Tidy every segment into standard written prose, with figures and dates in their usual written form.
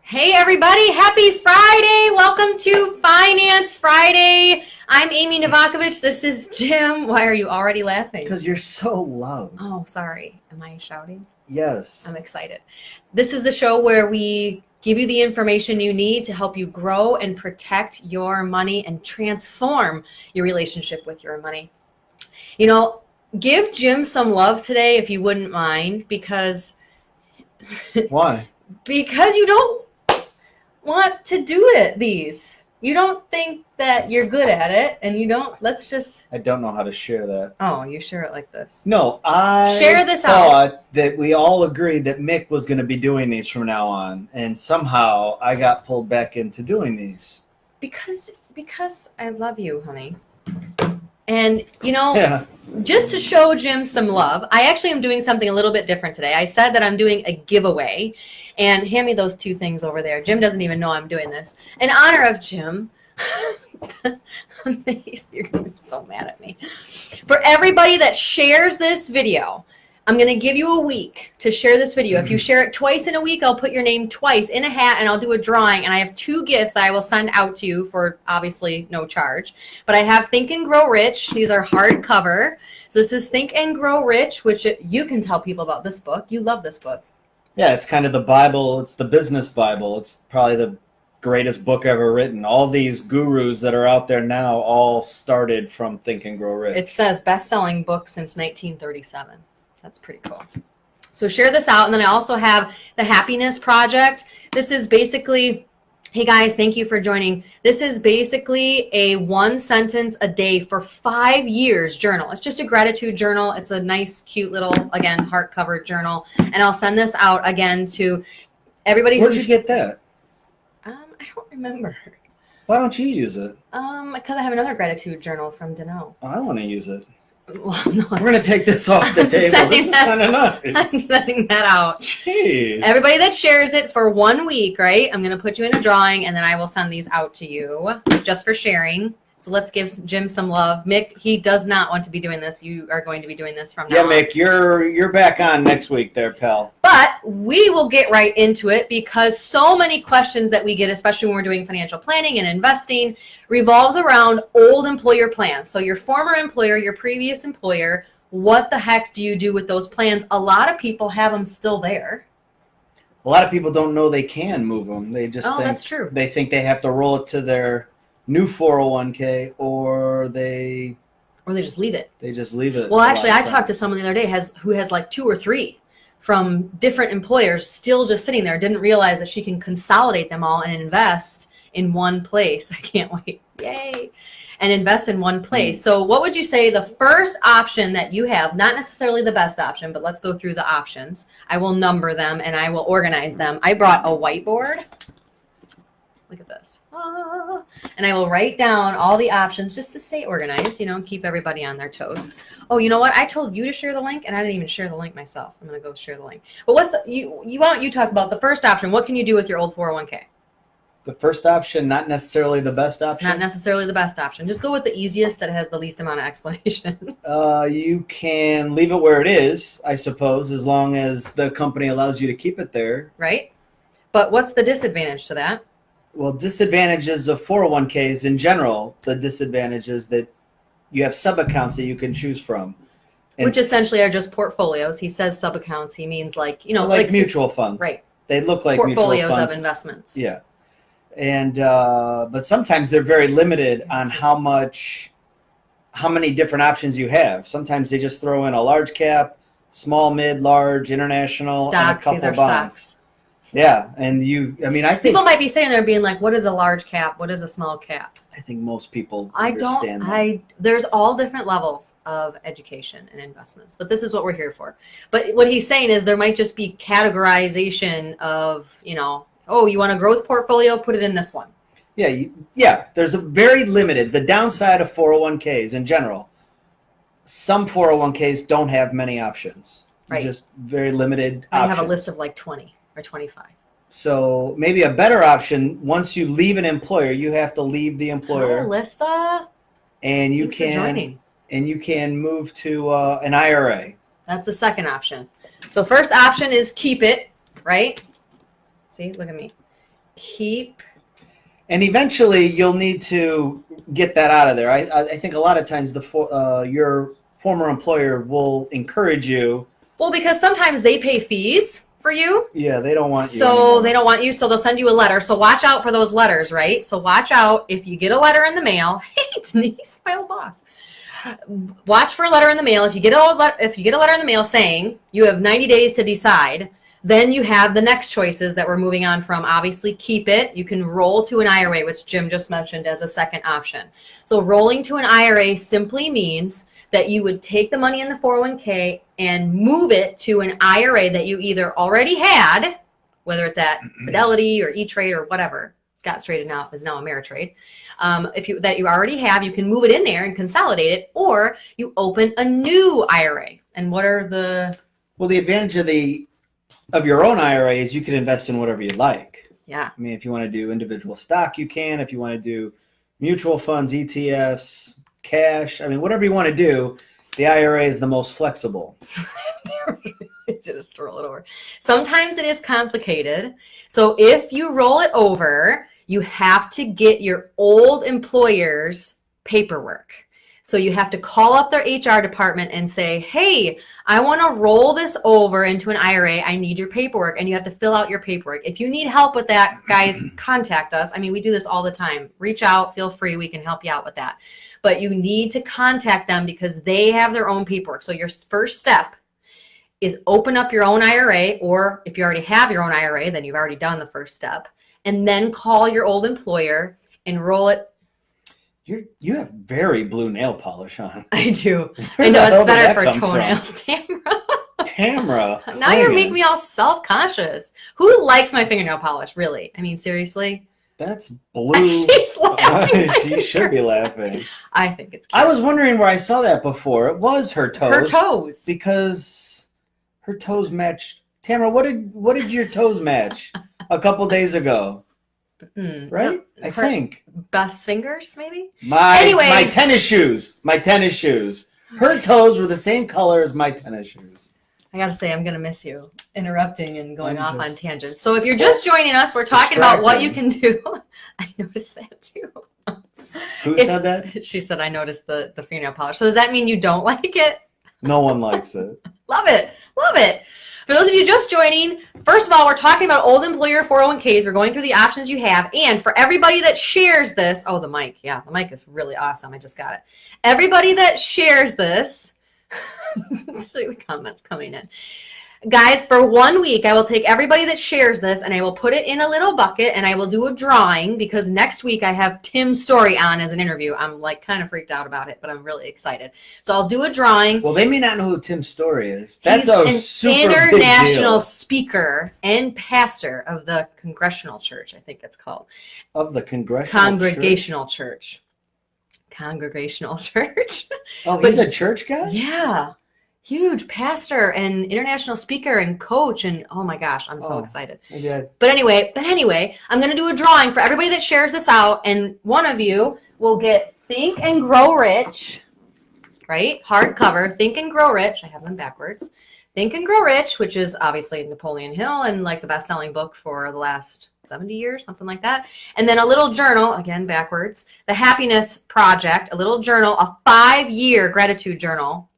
Hey everybody, happy Friday! Welcome to Finance Friday. I'm Amy Novakovich. This is Jim. Why are you already laughing? Because you're so loud. Oh, sorry. Am I shouting? Yes. I'm excited. This is the show where we give you the information you need to help you grow and protect your money and transform your relationship with your money. You know, give Jim some love today if you wouldn't mind, because Why? because you don't want to do these. You don't think that you're good at it, and you don't. Let's just. I don't know how to share that. Oh, you share it like this. No, I Share this thought that we all agreed that Mick was going to be doing these from now on, and somehow I got pulled back into doing these. Because I love you, honey. And you know, Yeah. just to show Jim some love, I actually am doing something a little bit different today. I said that I'm doing a giveaway, and hand me those two things over there. Jim doesn't even know I'm doing this. In honor of Jim, you're gonna be so mad at me. For everybody that shares this video, I'm going to give you a week to share this video. If you share it twice in a week, I'll put your name twice in a hat and I'll do a drawing. And I have two gifts that I will send out to you for obviously no charge. But I have Think and Grow Rich. These are hardcover. So this is Think and Grow Rich, which you can tell people about this book. You love this book. Yeah, it's kind of the Bible. It's the business Bible. It's probably the greatest book ever written. All these gurus that are out there now all started from Think and Grow Rich. It says best-selling book since 1937. That's pretty cool. So share this out. And then I also have the Happiness Project. This is basically, hey guys, thank you for joining. This is basically a 1 sentence a day for 5 years journal. It's just a gratitude journal. It's a nice, cute little, again, hardcover journal. And I'll send this out again to everybody. Where'd you get that? I don't remember. Why don't you use it? Because I have another gratitude journal from Dano. I want to use it. Well, no, We're going to take this off the table. This is kind of nice. I'm sending that out. Jeez. Everybody that shares it for 1 week, right? I'm going to put you in a drawing, and then I will send these out to you just for sharing. So let's give Jim some love. Mick, he does not want to be doing this. You are going to be doing this from now on. Yeah, Mick, you're back on next week there, pal. But we will get right into it because so many questions that we get, especially when we're doing financial planning and investing, revolves around old employer plans. So your former employer, your previous employer, what the heck do you do with those plans? A lot of people have them still there. A lot of people don't know they can move them. They just think that's true. They think they have to roll it to their new 401k or they just leave it. They just leave it. Well, actually, I talked to someone the other day who has like 2 or 3 from different employers still just sitting there, didn't realize that she can consolidate them all and invest in one place. I can't wait. Yay. And invest in one place. So what would you say the first option that you have, not necessarily the best option, but let's go through the options. I will number them and I will organize them. I brought a whiteboard. Look at this. And I will write down all the options just to stay organized, keep everybody on their toes. Oh, you know what? I told you to share the link and I didn't even share the link myself. I'm going to go share the link. But why don't you talk about the first option? What can you do with your old 401k? The first option, not necessarily the best option. Not necessarily the best option. Just go with the easiest that has the least amount of explanation. You can leave it where it is, I suppose, as long as the company allows you to keep it there. Right? But what's the disadvantage to that? Well, disadvantages of 401ks in general, the disadvantage is that you have sub-accounts that you can choose from. Which essentially are just portfolios. He says sub-accounts. He means like mutual funds. Right. They look like portfolios mutual funds. Of investments. Yeah. And but sometimes they're very limited on how many different options you have. Sometimes they just throw in a large cap, small, mid, large, international, stocks, and a couple bonds. Stocks. Yeah, and I think people might be sitting there being like, "What is a large cap? What is a small cap?" I think most people understand that. There's all different levels of education and investments, but this is what we're here for. But what he's saying is there might just be categorization of, oh, you want a growth portfolio? Put it in this one. Yeah. There's a very limited. The downside of 401ks in general, some 401ks don't have many options. Right. Just very limited I options. have a list of like 20 or 25. So maybe a better option, once you leave an employer, you have to leave the employer. Hello, Alyssa. And you can move to an IRA. That's the second option. So first option is keep it, right? See, look at me. Keep. And eventually you'll need to get that out of there. I think a lot of times your former employer will encourage you. Well, because sometimes they pay fees for you. Yeah, they don't want you So anymore. they don't want you, so they'll send you a letter. So watch out for those letters, right? So watch out if you get a letter in the mail. Hey, Denise, my old boss. Watch for a letter in the mail. If you get a letter in the mail saying you have 90 days to decide, then you have the next choices that we're moving on from. Obviously, keep it. You can roll to an IRA, which Jim just mentioned as a second option. So rolling to an IRA simply means that you would take the money in the 401k and move it to an IRA that you either already had, whether it's at Fidelity or E-Trade or whatever. Scott Straight now is now Ameritrade. That you already have, you can move it in there and consolidate it, or you open a new IRA. And what are the? Well, the advantage of your own IRA is you can invest in whatever you like. Yeah. I mean, if you want to do individual stock, you can. If you want to do mutual funds, ETFs, cash, I mean, whatever you want to do, the IRA is the most flexible. Just roll it over. Sometimes it is complicated. So if you roll it over, you have to get your old employer's paperwork. So you have to call up their HR department and say, hey, I want to roll this over into an IRA. I need your paperwork. And you have to fill out your paperwork. If you need help with that, guys, contact us. I mean, we do this all the time. Reach out, feel free. We can help you out with that. But you need to contact them because they have their own paperwork. So your first step is open up your own IRA, or if you already have your own IRA, then you've already done the first step, and then call your old employer and roll it. You have very blue nail polish on. I do. Where I know the hell it's did that better for come toenails, Tamara. Tamara. Now you're making me all self-conscious. Who likes my fingernail polish, really? I mean, seriously? That's blue. She's laughing. She should be laughing. I think it's cute. I was wondering where I saw that before. It was her toes. Her toes. Because her toes matched. Tamara, what did your toes match a couple days ago? Right? I think. Best fingers, maybe? My tennis shoes. My tennis shoes. Her toes were the same color as my tennis shoes. I gotta say, I'm gonna miss you interrupting and going off on tangents. So if you're just joining us, we're talking about what you can do. I noticed that too. Who said that? She said, I noticed the fingernail polish. So does that mean you don't like it? No one likes it. Love it. Love it. For those of you just joining, first of all, we're talking about old employer 401ks. We're going through the options you have. And for everybody that shares this, oh, the mic. Yeah, the mic is really awesome. I just got it. Everybody that shares this, see the comments coming in. Guys, for 1 week, I will take everybody that shares this and I will put it in a little bucket and I will do a drawing because next week I have Tim Story on as an interview. I'm like kind of freaked out about it, but I'm really excited. So I'll do a drawing. Well, they may not know who Tim Story is. That's He's a super international big deal. speaker and pastor of the Congregational Church, I think it's called. Of the Congregational Church. Congregational Church. Oh, he's a church guy? Yeah. Huge pastor and international speaker and coach. And oh my gosh, I'm so excited. But anyway, I'm going to do a drawing for everybody that shares this out. And one of you will get Think and Grow Rich, right? Hardcover, Think and Grow Rich. I have them backwards. Think and Grow Rich, which is obviously Napoleon Hill and like the best-selling book for the last 70 years, something like that. And then a little journal, again, backwards, The Happiness Project, a little journal, a 5-year gratitude journal.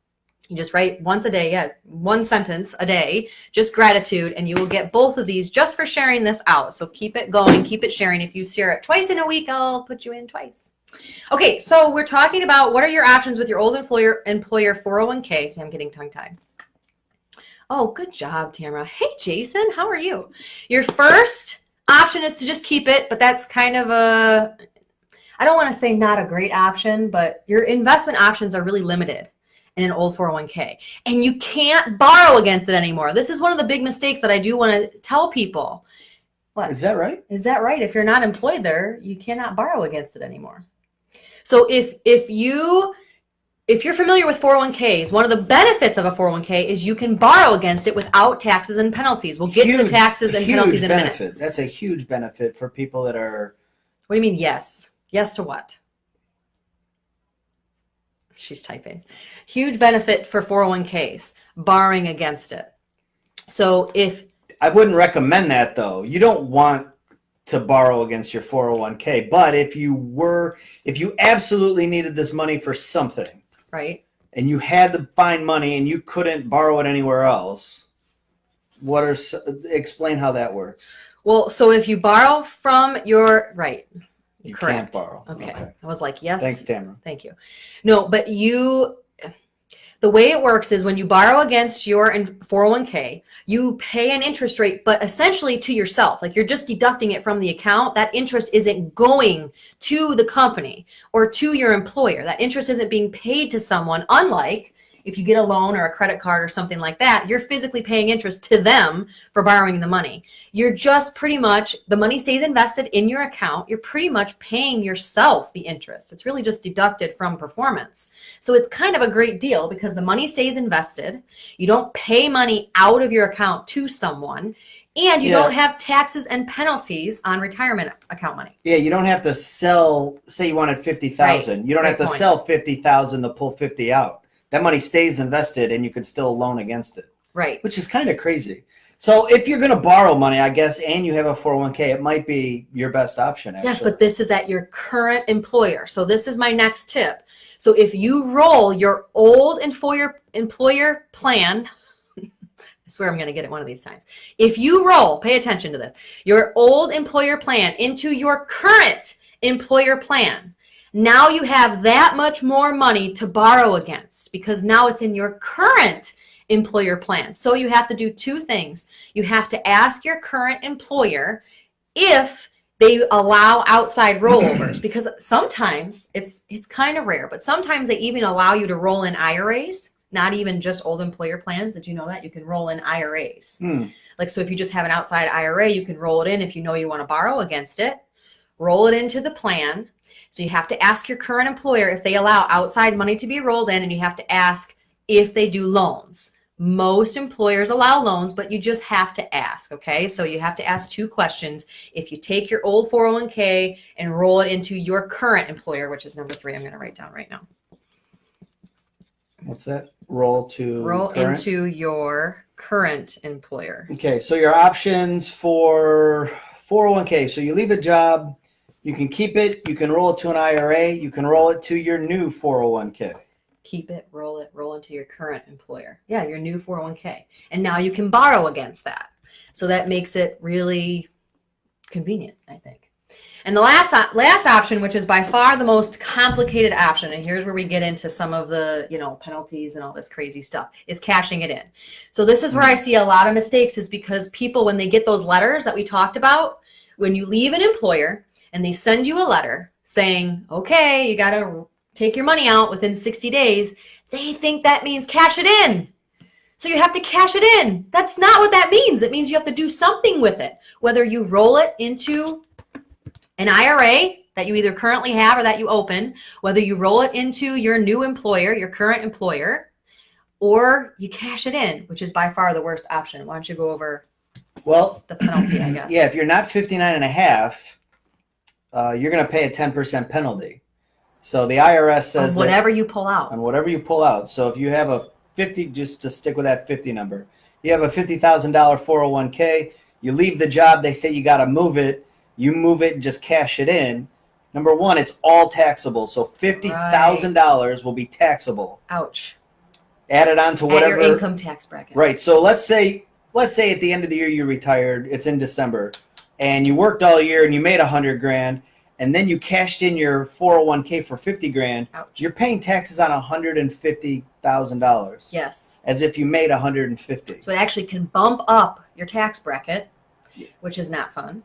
You just write once a day, one sentence a day, just gratitude, and you will get both of these just for sharing this out. So keep it going, keep it sharing. If you share it twice in a week, I'll put you in twice. Okay, so we're talking about what are your options with your old employer 401k. See, I'm getting tongue-tied. Oh, good job, Tamara. Hey, Jason, how are you? Your first option is to just keep it, but that's kind of I don't want to say not a great option, but your investment options are really limited in an old 401k. And you can't borrow against it anymore. This is one of the big mistakes that I do want to tell people. What? Is that right? Is that right? If you're not employed there, you cannot borrow against it anymore. So if you're familiar with 401ks, one of the benefits of a 401k is you can borrow against it without taxes and penalties. We'll get to the taxes and penalties in a minute. That's a huge benefit for people that are... What do you mean, yes? Yes to what? She's typing. Huge benefit for 401ks, borrowing against it. So if... I wouldn't recommend that, though. You don't want to borrow against your 401k. But if you absolutely needed this money for something, right, and you had to find money and you couldn't borrow it anywhere else, explain how that works. well, so if you borrow from your You correct. can't borrow. Okay. I was like, yes. Thanks, Tamara. Thank you. No, but the way it works is when you borrow against your 401k, you pay an interest rate, but essentially to yourself. Like you're just deducting it from the account. That interest isn't going to the company or to your employer. That interest isn't being paid to someone, unlike if you get a loan or a credit card or something like that, you're physically paying interest to them for borrowing the money. You're just pretty much, the money stays invested in your account. You're pretty much paying yourself the interest. It's really just deducted from performance. So it's kind of a great deal because the money stays invested. You don't pay money out of your account to someone, and you don't have taxes and penalties on retirement account money. Yeah, you don't have to sell, say you wanted 50,000. You don't have to sell 50,000 to pull 50 out. That money stays invested and you could still loan against it. Right. Which is kind of crazy. So if you're going to borrow money, I guess, and you have a 401k, it might be your best option, actually. Yes, but this is at your current employer. So this is my next tip. So if you roll your old employer plan, I swear I'm going to get it one of these times. If you roll, pay attention to this, your old employer plan into your current employer plan, now you have that much more money to borrow against because now it's in your current employer plan. So you have to do two things. You have to ask your current employer if they allow outside rollovers because sometimes it's kind of rare, but sometimes they even allow you to roll in IRAs, not even just old employer plans. Did you know that? You can roll in IRAs. Like, so if you just have an outside IRA, you can roll it in if you know you want to borrow against it, roll it into the plan. So you have to ask your current employer if they allow outside money to be rolled in, and you have to ask if they do loans. Most employers allow loans, but you just have to ask, okay? So you have to ask two questions. If you take your old 401k and roll it into your current employer, which is number 3, I'm going to write down right now. What's that? Roll into your current employer. Okay, so your options for 401k. So you leave a job, you can keep it, you can roll it to an IRA, you can roll it to your new 401k. Keep it, roll into your current employer. Yeah, your new 401k. And now you can borrow against that. So that makes it really convenient, I think. And the last option, which is by far the most complicated option, and here's where we get into some of the, penalties and all this crazy stuff, is cashing it in. So this is where I see a lot of mistakes, is because people, when they get those letters that we talked about, when you leave an employer and they send you a letter saying, okay, you got to take your money out within 60 days, they think that means cash it in. So you have to cash it in. That's not what that means. It means you have to do something with it, whether you roll it into an IRA that you either currently have or that you open, whether you roll it into your new employer, your current employer, or you cash it in, which is by far the worst option. Why don't you go over the penalty, I guess? Yeah, if you're not 59 and a half, you're going to pay a 10% penalty. So the IRS says on whatever you pull out. On whatever you pull out. So if you have a 50, just to stick with that 50 number, you have a $50,000 401k, you leave the job, they say you got to move it, you move it and just cash it in. Number one, it's all taxable. So $50,000 will be taxable. Ouch. Add it on to whatever. At your income tax bracket. Right. So let's say at the end of the year you retired, it's in December, and you worked all year and you made $100,000, and then you cashed in your 401k for $50,000. Ouch. You're paying taxes on $150,000. Yes. As if you made $150,000. So it actually can bump up your tax bracket, which is not fun.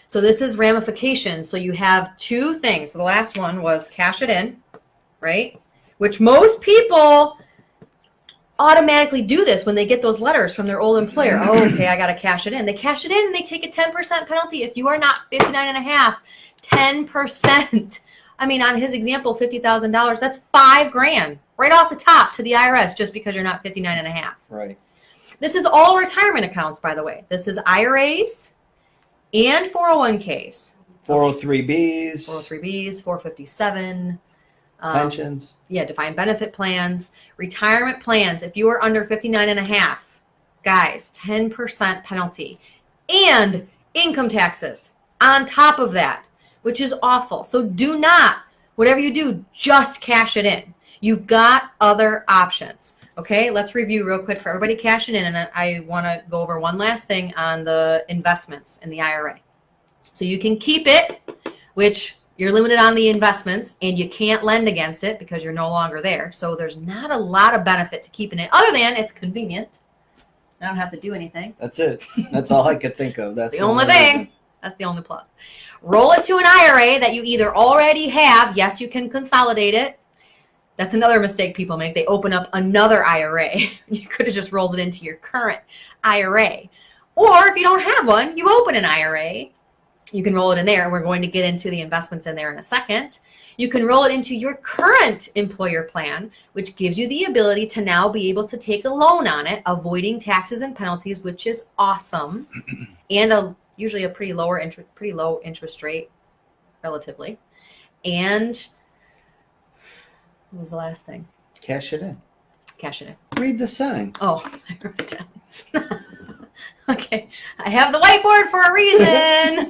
So this is ramifications. So you have two things. So the last one was cash it in, right? Which most people automatically do this when they get those letters from their old employer. Oh, okay, I got to cash it in. They cash it in and they take a 10% penalty. If you are not 59 and a half, 10%. I mean, on his example, $50,000, that's $5,000 right off the top to the IRS just because you're not 59 and a half. Right. This is all retirement accounts, by the way. This is IRAs and 401ks. 403Bs. 457. Pensions. Yeah, defined benefit plans, retirement plans. If you are under 59 and a half, guys, 10% penalty. And income taxes. on top of that, which is awful. So do not, whatever you do, just cash it in. You've got other options. Okay, let's review real quick for everybody cashing in. And I want to go over one last thing on the investments in the IRA. So you can keep it, which you're limited on the investments, and you can't lend against it because you're no longer there. So there's not a lot of benefit to keeping it other than it's convenient. I don't have to do anything. That's it. That's all I could think of. That's the only thing. Reason. That's the only plus. Roll it to an IRA that you either already have. Yes, you can consolidate it. That's another mistake people make. They open up another IRA. You could have just rolled it into your current IRA. Or if you don't have one, you open an IRA. You can roll it in there. We're going to get into the investments in there in a second. You can roll it into your current employer plan, which gives you the ability to now be able to take a loan on it, avoiding taxes and penalties, which is awesome, and usually a pretty low interest rate, relatively. And what was the last thing? Cash it in. Cash it in. Read the sign. Oh, I wrote it down. Okay, I have the whiteboard for a reason.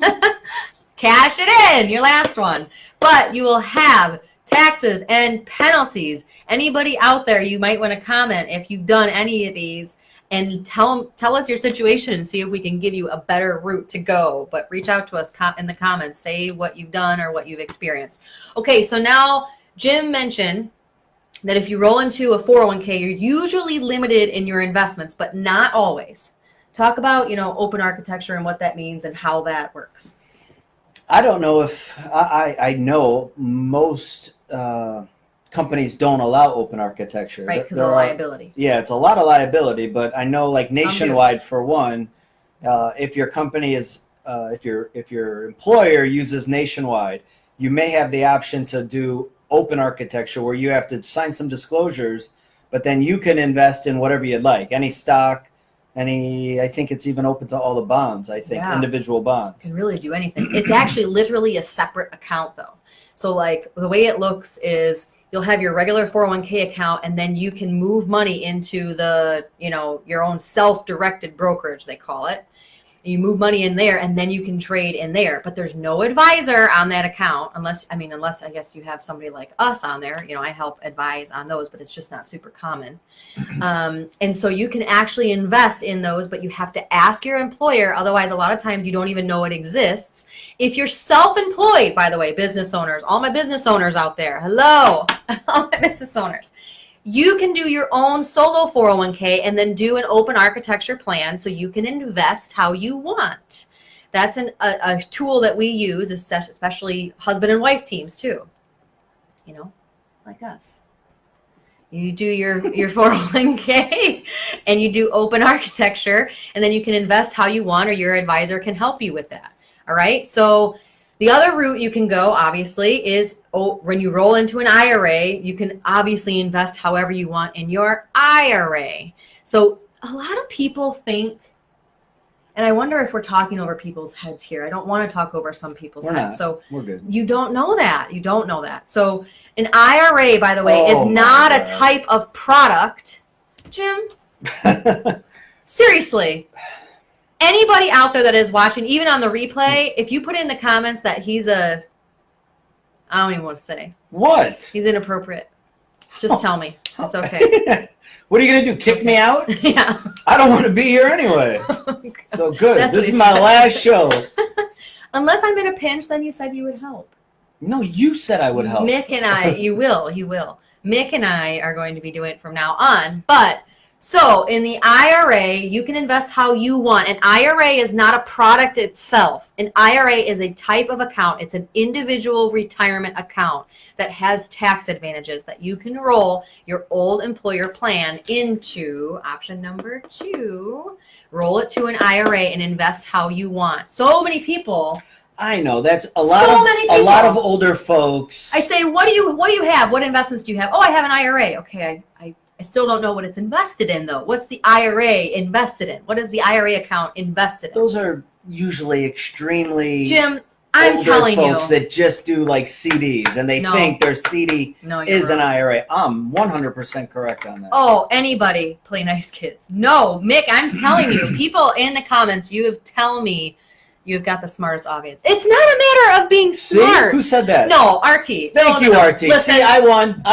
Cash it in, your last one. But you will have taxes and penalties. Anybody out there, you might want to comment if you've done any of these and tell us your situation and see if we can give you a better route to go. But reach out to us in the comments. Say what you've done or what you've experienced. Okay, so now Jim mentioned that if you roll into a 401k, you're usually limited in your investments, but not always. Talk about, open architecture and what that means and how that works. I don't know if I know most companies don't allow open architecture. Right, because of liability. Yeah, it's a lot of liability, but I know like Nationwide for one, if your company is, if your employer uses Nationwide, you may have the option to do open architecture where you have to sign some disclosures, but then you can invest in whatever you'd like, any stock, I think it's even open to all the bonds, individual bonds. You can really do anything. It's actually literally a separate account though. So like the way it looks is you'll have your regular 401k account and then you can move money into the, your own self-directed brokerage, they call it. You move money in there and then you can trade in there, but there's no advisor on that account unless I guess you have somebody like us on there. I help advise on those, but it's just not super common. And so you can actually invest in those, but you have to ask your employer. Otherwise, a lot of times you don't even know it exists. If you're self-employed, by the way, business owners, all my business owners out there, hello, all my business owners. You can do your own solo 401k and then do an open architecture plan so you can invest how you want. That's a tool that we use, especially husband and wife teams too. Like us. You do your 401k and you do open architecture and then you can invest how you want or your advisor can help you with that. All right. So the other route you can go, obviously, is when you roll into an IRA, you can obviously invest however you want in your IRA. So a lot of people think, and I wonder if we're talking over people's heads here. I don't want to talk over some people's heads. So we're good. You don't know that. You don't know that. So an IRA, by the way, is not a type of product. Jim, seriously. Anybody out there that is watching, even on the replay, if you put in the comments that he's I don't even want to say. What? He's inappropriate. Just tell me. It's okay. What are you going to do? Kick me out? Yeah. I don't want to be here anyway. So good. This is my last show. Unless I'm in a pinch, then you said you would help. No, you said I would help. Mick and I, you will. Mick and I are going to be doing it from now on. But so in the IRA, you can invest how you want. An IRA is not a product itself. An IRA is a type of account. It's an individual retirement account that has tax advantages that you can roll your old employer plan into. Option number 2, roll it to an IRA and invest how you want. So many people. I know that's a lot of older folks. I say, what do you have? What investments do you have? Oh, I have an IRA. Okay, I still don't know what it's invested in, though. What's the IRA invested in? What is the IRA account invested in? Those are usually extremely Jim, I'm telling you. Folks that just do like CDs and they think their CD is an IRA. I'm 100% correct on that. Oh, anybody play nice kids. No, Mick, I'm telling you. People in the comments, you have tell me You've got the smartest audience. It's not a matter of being smart. See? Who said that? No, RT. Thank you, RT. Listen, see, I won.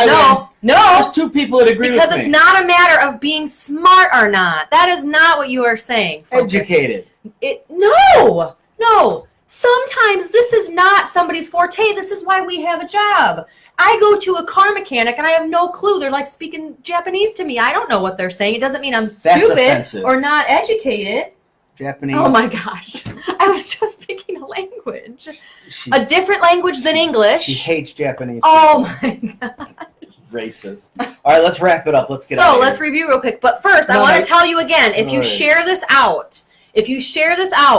No. There's two people that agree with me. Because it's not a matter of being smart or not. That is not what you are saying. Focus. Educated. No. Sometimes this is not somebody's forte. This is why we have a job. I go to a car mechanic and I have no clue. They're like speaking Japanese to me. I don't know what they're saying. It doesn't mean I'm stupid or not educated. Japanese. Oh my gosh. I was just speaking a language. A different language than English. She hates Japanese. Oh my god. Racist. All right, let's wrap it up. Let's get out of here. So let's review real quick. But first, I want to tell you again, if you share this out,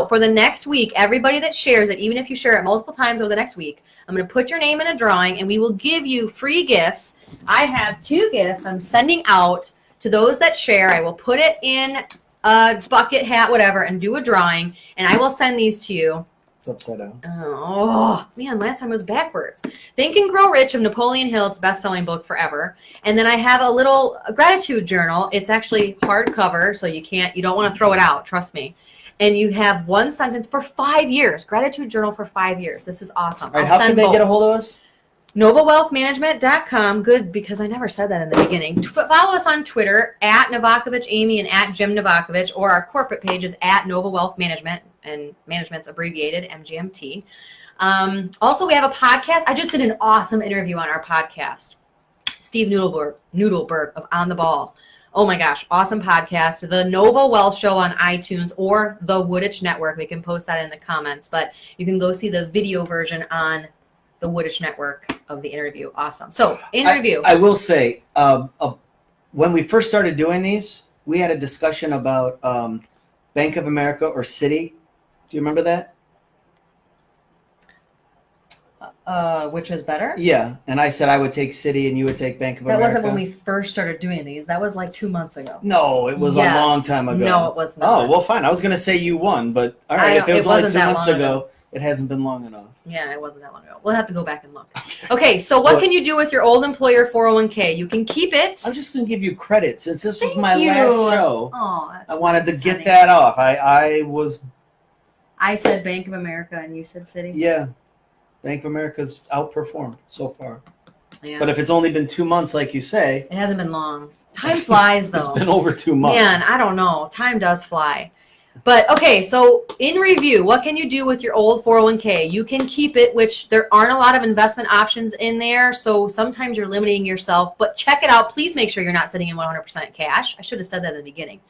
for the next week, everybody that shares it, even if you share it multiple times over the next week, I'm going to put your name in a drawing and we will give you free gifts. I have 2 gifts I'm sending out to those that share. I will put it in a bucket, hat, whatever, and do a drawing, and I will send these to you. It's upside down. Oh, man, last time it was backwards. Think and Grow Rich of Napoleon Hill. It's best-selling book forever. And then I have a little gratitude journal. It's actually hardcover, so you don't want to throw it out, trust me. And you have 1 sentence for 5 years. Gratitude journal for 5 years. This is awesome. All right, how can they get a hold of us? NovaWealthManagement.com. Good, because I never said that in the beginning. Follow us on Twitter at Novakovich Amy and at Jim Novakovich, or our corporate page is at Nova Wealth Management, and management's abbreviated MGMT. Also, we have a podcast. I just did an awesome interview on our podcast. Steve Noodleberg of On the Ball. Oh my gosh, awesome podcast. The Nova Wealth Show on iTunes or the Wooditch Network. We can post that in the comments, but you can go see the video version on the Wooditch Network of the interview. Awesome. So, review. I will say, when we first started doing these, we had a discussion about Bank of America or Citi. Do you remember that? Which is better? Yeah, and I said I would take Citi and you would take Bank of America. That wasn't when we first started doing these. That was like 2 months ago. No, it was a long time ago. No, it was not. Oh, well, fine. I was going to say you won, but all right, if it was only 2 months ago, it hasn't been long enough. Yeah, it wasn't that long ago. We'll have to go back and look. Okay, so what can you do with your old employer 401k? You can keep it. I'm just going to give you credit since this was my last show. Oh, that's I wanted to get that off. I said Bank of America and you said Citi. Yeah, Bank of America's outperformed so far. Yeah. But if it's only been 2 months, like you say, it hasn't been long. Time flies, though. It's been over 2 months. Man, I don't know. Time does fly. But, okay, so in review, what can you do with your old 401k? You can keep it, which there aren't a lot of investment options in there, so sometimes you're limiting yourself. But check it out. Please make sure you're not sitting in 100% cash. I should have said that in the beginning.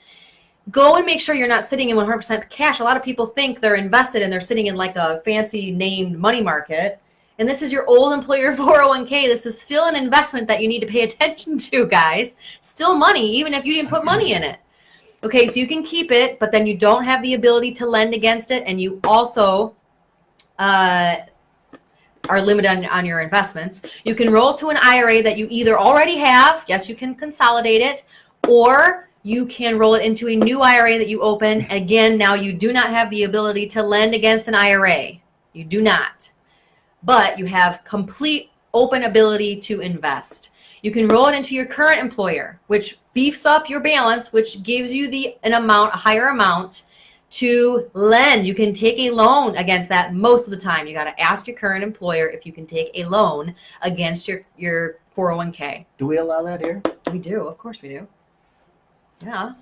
Go and make sure you're not sitting in 100% cash. A lot of people think they're invested and they're sitting in like a fancy named money market. And this is your old employer 401k. This is still an investment that you need to pay attention to, guys. Still money, even if you didn't put money in it. Okay, so you can keep it, but then you don't have the ability to lend against it, and you also are limited on your investments. You can roll to an IRA that you either already have, yes, you can consolidate it, or you can roll it into a new IRA that you open. Again, now you do not have the ability to lend against an IRA. You do not. But you have complete open ability to invest. You can roll it into your current employer, which beefs up your balance, which gives you a higher amount to lend. You can take a loan against that most of the time. You got to ask your current employer if you can take a loan against your 401k. Do we allow that here? We do. Of course we do. Yeah.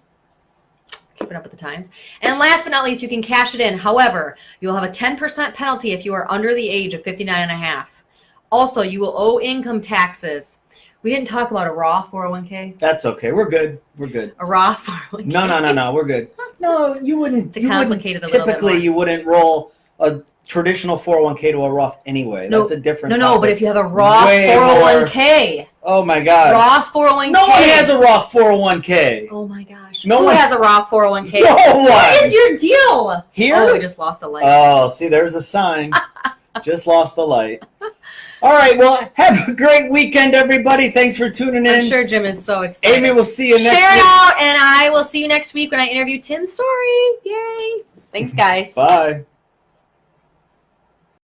Keeping up with the times. And last but not least, you can cash it in. However, you'll have a 10% penalty if you are under the age of 59 and a half. Also, you will owe income taxes. We didn't talk about a Roth 401k. That's okay. We're good. We're good. A Roth 401k. No. We're good. No, you wouldn't. It's complicated a little bit more. Typically, you wouldn't roll a traditional 401k to a Roth anyway. No, that's a different No, topic. but if you have a Roth 401k. Oh, my God. Roth 401k. No one has a Roth 401k. Oh, my gosh. No Who one has a Roth 401k? No one. What is your deal? Here? Oh, we just lost a light. Oh, see, there's a sign. Just lost a light. All right, well, have a great weekend, everybody. Thanks for tuning in. I'm sure Jim is so excited. Amy, we'll see you next week. Share it out, and I will see you next week when I interview Tim Story. Yay. Thanks, guys. Bye.